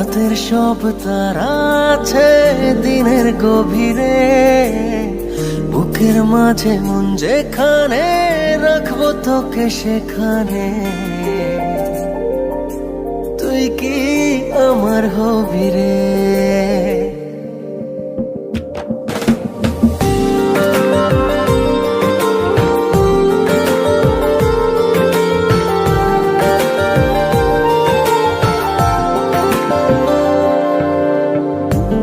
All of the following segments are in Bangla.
রাতের সব তারা আছে দিনের গভীরে, বুকের মাঝে মন যেখানে রাখবো তোকে সেখানে। তুই কি আমার হবি রে?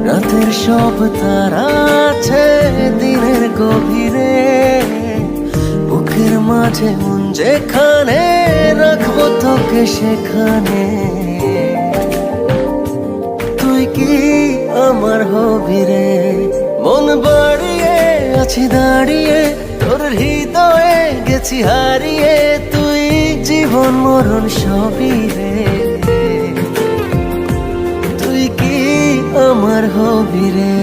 রাতের সব তারা আছে দিনের গভীরে, বুকের মাঝে মন যেখানে রাখবো তোকে সেখানে। তুই কি আমার হবি রে? মন বাড়িয়ে আছি দাঁড়িয়ে তোর হৃদয়ে গেছি হারিয়ে, তুই জীবন মরণ সবই রে। তুই কি আমার হবি রে?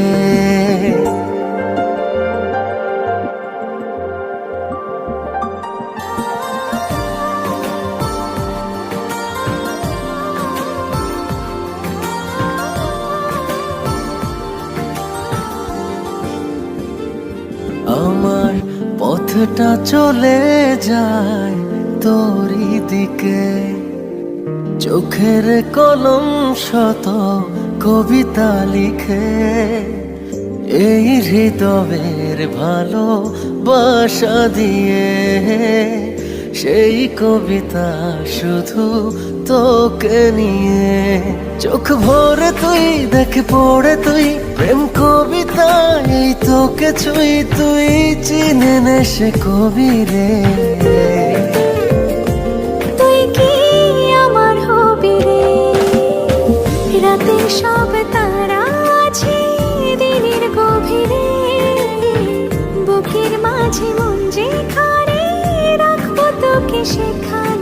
আমার পথটা চলে যায় তোরই দিকে, চোখের কলম শত কবিতা লিখে। এই হৃদয়ের ভালোবাসা দিয়ে সেই কবিতা শুধু তোকে নিয়ে। চোখ ভরে তুই দেখে পড়ে তুই প্রেম কবিতা, এই তোকে ছুঁই তুই চিনে নে সে কবি রে। তুই কি আমার হবি রে? রাতের সব তারা আছে দিনের গভীরে, বুকের মাঝে মন যেখানে রাখবো তোকে সেখানে।